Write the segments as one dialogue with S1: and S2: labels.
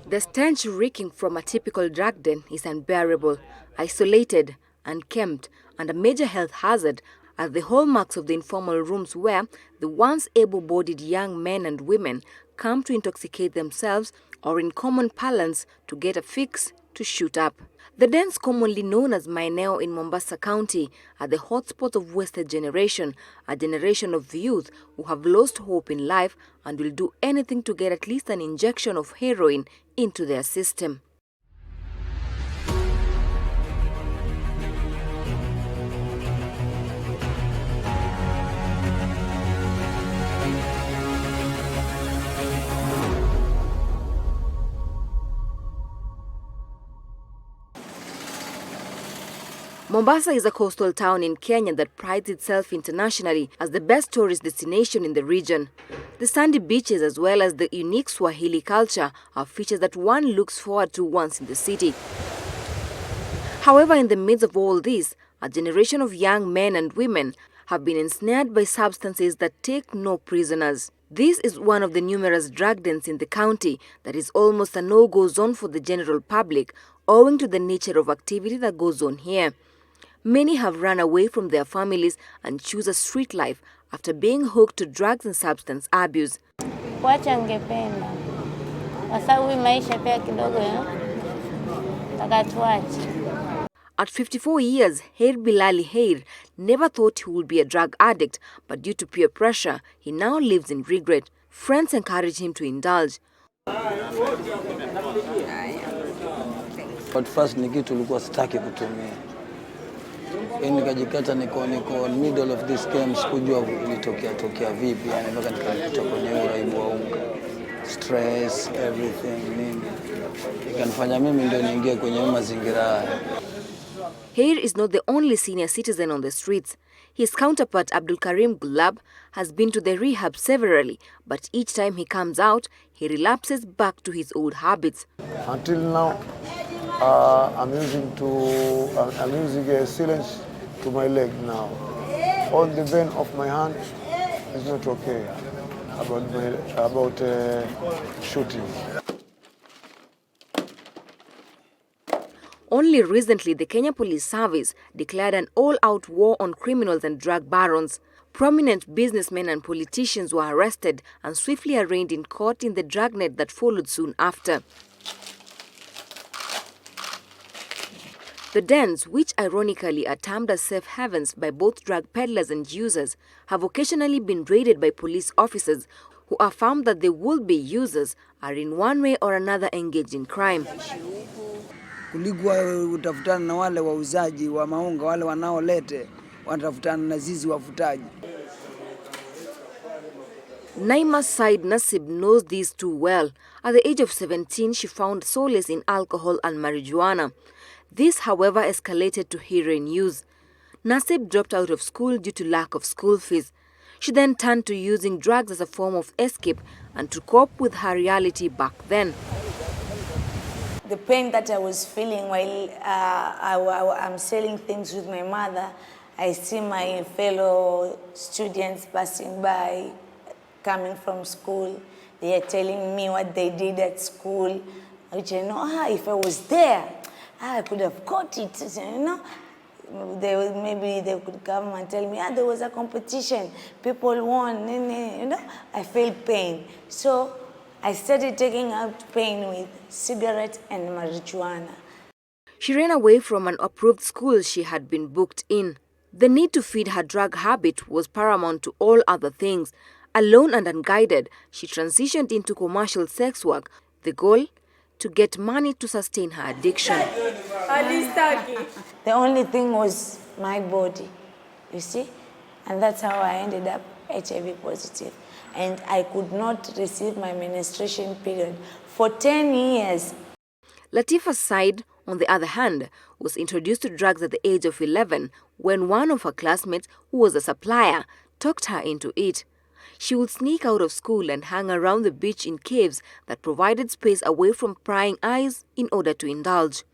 S1: The stench reeking from a typical drug den is unbearable, isolated, unkempt, and a major health hazard are the hallmarks of the informal rooms where the once able-bodied young men and women come to intoxicate themselves or, in common parlance, to get a fix to shoot up. The dens, commonly known as Maeneo in Mombasa County, are the hotspots of wasted generation, a generation of youth who have lost hope in life and will do anything to get at least an injection of heroin into their system. Mombasa is a coastal town in Kenya that prides itself internationally as the best tourist destination in the region. The sandy beaches as well as the unique Swahili culture are features that one looks forward to once in the city. However, in the midst of all this, a generation of young men and women have been ensnared by substances that take no prisoners. This is one of the numerous drug dens in the county that is almost a no-go zone for the general public owing to the nature of activity that goes on here. Many have run away from their families and choose a street life after being hooked to drugs and substance abuse. At 54 years, Heir Bilali Heir never thought he would be a drug addict, but due to peer pressure, he now lives in regret. Friends encourage him to indulge.
S2: But first tulikuwa sitaki kutumia. Nikajikata niko middle of this game, sikujua ilitokea vipi, yani mpaka nikajikuta kwenye uraibu wa unga. Stress, everything, nini. Ikanifanya mimi ndio niingie kwenye mazingira haya.
S1: Heir is not the only senior citizen on the streets. His counterpart Abdul Karim Gulab has been to the rehab severally, but each time he comes out, he relapses back to his old habits.
S3: Until now, I'm using a syringe to my leg now. On the vein of my hand is not okay about shooting.
S1: Only recently, the Kenya Police Service declared an all-out war on criminals and drug barons. Prominent businessmen and politicians were arrested and swiftly arraigned in court in the dragnet that followed soon after. The dens, which ironically are termed as safe havens by both drug peddlers and users, have occasionally been raided by police officers who are found that the would-be users are in one way or another engaged in crime.
S4: Kuligwa utafutana na wale wauzaji wa maunga, wale wanaolete watafutana na zizi wafutaji.
S1: Naima Said Nasib knows these too well. At the age of 17, she found solace in alcohol and marijuana. This, however, escalated to heroin use. Nasib dropped out of school due to lack of school fees. She then turned to using drugs as a form of escape and to cope with her reality back then.
S5: The pain that I was feeling while I'm selling things with my mother, I see my fellow students passing by, coming from school. They are telling me what they did at school, which I know, if I was there, I could have caught it, you know. Maybe they could come and tell me, there was a competition, people won, you know. I felt pain. So I started taking out pain with cigarettes and marijuana.
S1: She ran away from an approved school she had been booked in. The need to feed her drug habit was paramount to all other things. Alone and unguided, she transitioned into commercial sex work. The goal? To get money to sustain her addiction.
S5: The only thing was my body, you see? And that's how I ended up HIV positive. And I could not receive my menstruation period for 10 years.
S1: Latifa Said, on the other hand, was introduced to drugs at the age of 11 when one of her classmates, who was a supplier, talked her into it. She would sneak out of school and hang around the beach in caves that provided space away from prying eyes in order to indulge.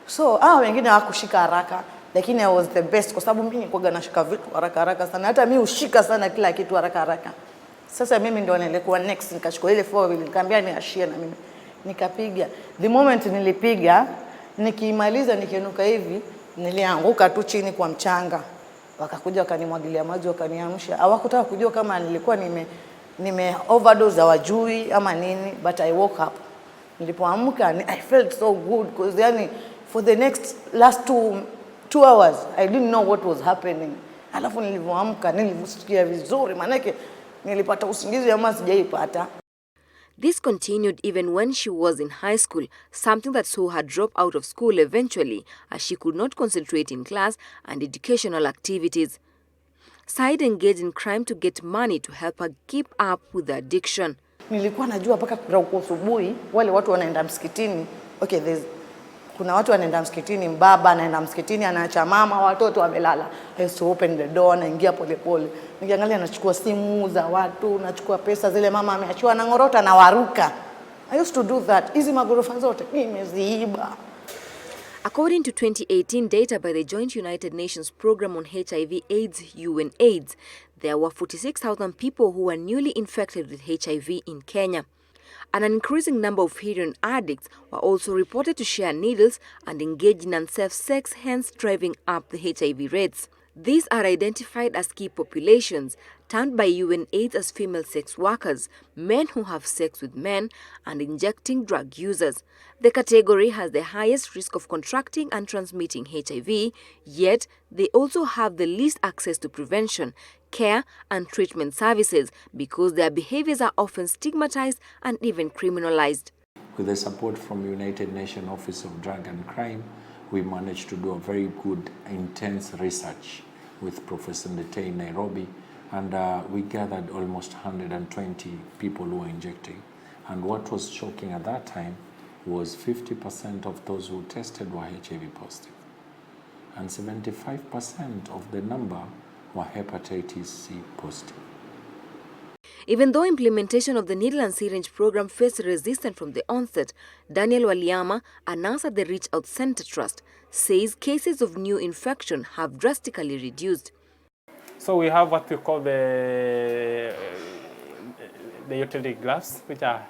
S6: So, wengine hawakushika haraka, lakini I was the best kwa sababu mimi nilikuwa nashika vitu haraka sana. Hata mimi ushika sana kila kitu haraka. Sasa mimi ndio nilikuwa next, nikachukua ile 4 wheel nikamwambia niashie na mimi. Nikapiga. The moment nilipiga, nikimaliza nikiinuka hivi, nilianguka tu chini kwa mchanga. Wakakuja wakanimwagilia maji wakaniamsha. Hawakutaka kujua kama nilikuwa nime overdose hawajui ama nini, but I woke up. Nilipoamka I felt so good because yani for the last 2 hours I didn't know what was happening. Alafu nilipoamka nilisikia vizuri manake nilipata usingizi ama sijaipata.
S1: This continued even when she was in high school, something that saw her drop out of school eventually as she could not concentrate in class and educational activities. Said engaged in crime to get money to help her keep up with the addiction.
S6: Nilikuwa najua mpaka kwa asubuhi wale watu wanaenda msikitini. Okay, kuna watu wanaenda msikitini, mbaba anaenda msikitini anaacha mama watoto wamelala. I used to open the door na ingia pole pole. Nikiangalia nachukua simu za watu, nachukua pesa zile mama ameachiwa na ngorota na waruka. I used to do that. Hizi magorofa zote nimeziiba.
S1: According to 2018 data by the Joint United Nations Program on HIV/AIDS (UNAIDS), there were 46,000 people who were newly infected with HIV in Kenya. And an increasing number of heroin addicts were also reported to share needles and engage in unsafe sex, hence driving up the HIV rates. These are identified as key populations, termed by UNAIDS as female sex workers, men who have sex with men, and injecting drug users. The category has the highest risk of contracting and transmitting HIV, yet they also have the least access to prevention, care, and treatment services because their behaviors are often stigmatized and even criminalized.
S7: With the support from United Nations Office of Drug and Crime, we managed to do a very good, intense research with Professor Ndete in Nairobi, and we gathered almost 120 people who were injecting. And what was shocking at that time was 50% of those who tested were HIV positive, and 75% of the number were hepatitis C positive.
S1: Even though implementation of the needle and syringe program faced resistance from the onset, Daniel Waliama, a nurse at the Reach Out Center Trust, says cases of new infection have drastically reduced.
S8: So we have what we call the utility gloves, which are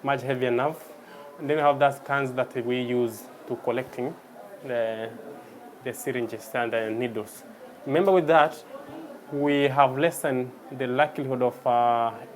S8: much heavier enough. And then we have those cans that we use to collecting the syringes and the needles. Remember with that, we have lessened the likelihood of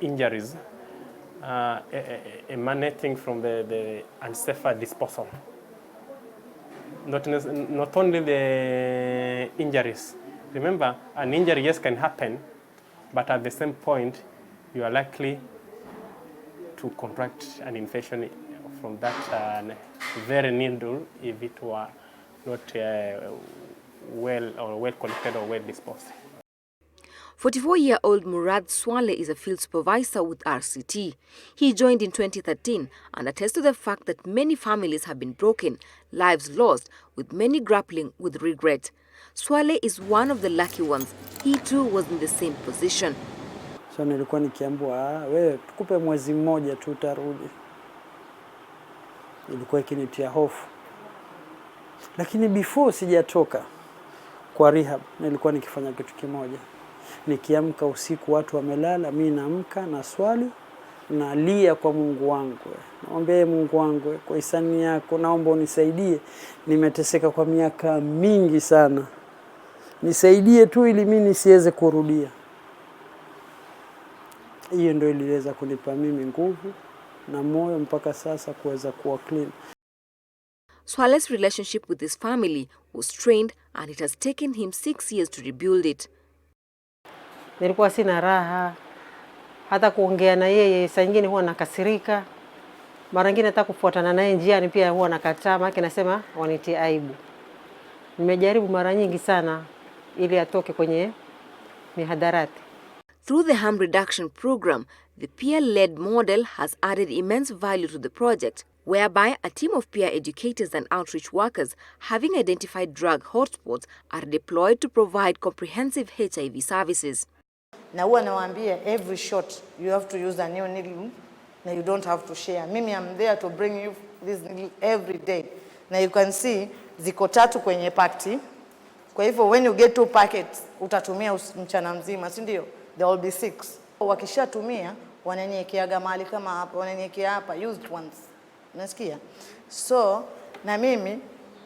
S8: injuries emanating from the unsafe disposal. Not only the injuries. Remember, an injury, yes, can happen, but at the same point, you are likely to contract an infection from that very needle if it were not well collected or well disposed.
S1: 44-year-old Murad Swale is a field supervisor with RCT. He joined in 2013 and attests to the fact that many families have been broken, lives lost, with many grappling with regret. Swale is one of the lucky ones. He too was in the same position.
S9: So nilikuwa nikiambiwa, wewe tukupe mwezi mmoja tu utarudi. Ilikuwa ikinitia hofu. Lakini before sijatoka kwa rehab, nilikuwa nikifanya kitu kimoja. Nikiamka usiku watu wamelala, mimi naamka na swali nalia kwa Mungu wangu. Naomba Mungu wangu kwa hisani yako naomba unisaidie. Nimeteseka kwa miaka mingi sana. Nisaidie tu ili mimi nisiweze kurudia. Hiyo ndio iliweza kunipa mimi nguvu na moyo mpaka sasa kuweza kuwa clean.
S1: Swale's relationship with his family was strained and it has taken him 6 years to rebuild it.
S10: Nilikuwa sina raha, hata kuongea na yeye saa nyingine huwa nakasirika. Mara nyingine hata kufuatana naye njiani pia huwa nakataa, maana nasema wanitia aibu. Nimejaribu mara nyingi sana ili atoke kwenye mihadarati.
S1: Through the harm reduction program, the peer-led model has added immense value to the project, whereby a team of peer educators and outreach workers, having identified drug hotspots, are deployed to provide comprehensive HIV services.
S6: Na huwa nawaambia every shot you have to use a new needle na you don't have to share. Mimi I'm there to bring you this needle every day. Na you can see ziko 3 kwenye pakti. Kwa hivyo when you get 2 packets utatumia mchana mzima, si ndio? There will be 6. Wakishatumia wananiwekeaga mahali kama hapa, wananiwekea hapa used ones. Unasikia? So na mimi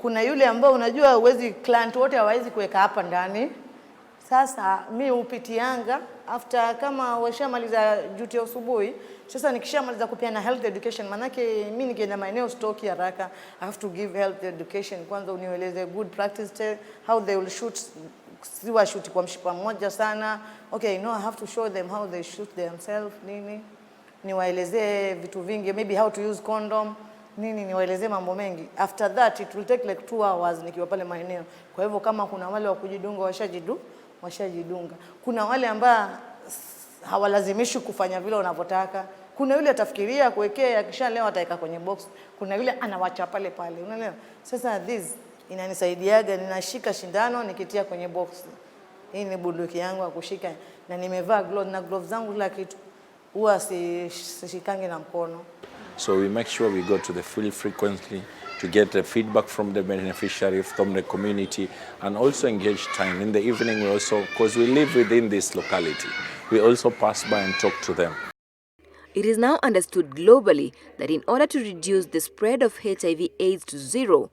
S6: kuna yule ambao unajua uwezi client wote hawawezi kuweka hapa ndani. Sasa mi upitianga after kama washamaliza duty ya asubuhi. Sasa nikishamaliza kupeana health education, manake mimi nikienda maeneo stoki haraka, I have to give health education. Kwanza unieleze good practice, how they will shoot, siwa shoot kwa mshipa mmoja sana. Okay, no, I have to show them how they shoot themselves, nini. Niwaelezee vitu vingi, maybe how to use condom, nini, niwaelezee mambo mengi. After that it will take like 2 hours nikiwa pale maeneo. Kwa hivyo kama kuna wale wa kujidunga washajidunga. Kuna wale ambao hawalazimishi kufanya vile unavyotaka. Kuna yule atafikiria kuwekea akisha leo ataweka kwenye box. Kuna yule anawacha pale pale. Unaelewa? Sasa this inanisaidiaga, ninashika shindano nikitia kwenye box. Hii ni bunduki yangu ya kushika na nimevaa gloves, na gloves zangu kila kitu huwa sishikangi na mkono.
S7: So we make sure we go to the field frequently to get the feedback from the beneficiary, from the community, and also engage time. In the evening we also, because we live within this locality, we also pass by and talk to them.
S1: It is now understood globally that in order to reduce the spread of HIV/AIDS to zero,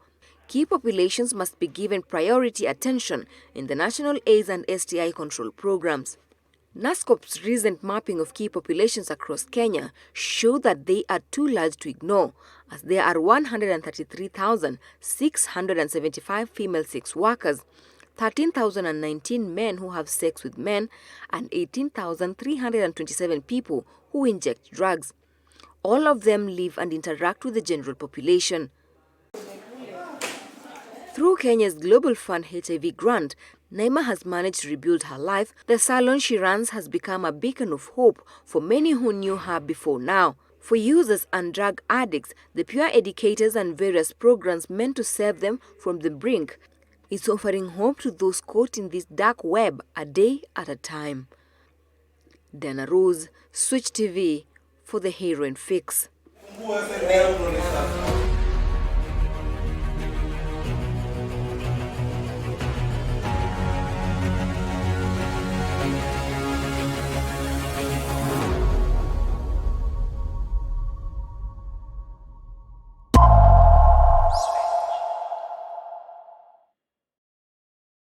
S1: key populations must be given priority attention in the national AIDS and STI control programs. NASCOP's recent mapping of key populations across Kenya show that they are too large to ignore, as there are 133,675 female sex workers, 13,019 men who have sex with men, and 18,327 people who inject drugs. All of them live and interact with the general population. Through Kenya's Global Fund HIV grant, Naima has managed to rebuild her life. The salon she runs has become a beacon of hope for many who knew her before now. For users and drug addicts, the Pure Educators and various programs meant to save them from the brink is offering hope to those caught in this dark web a day at a time. Dianarose, Switch TV for the Heroin Fix.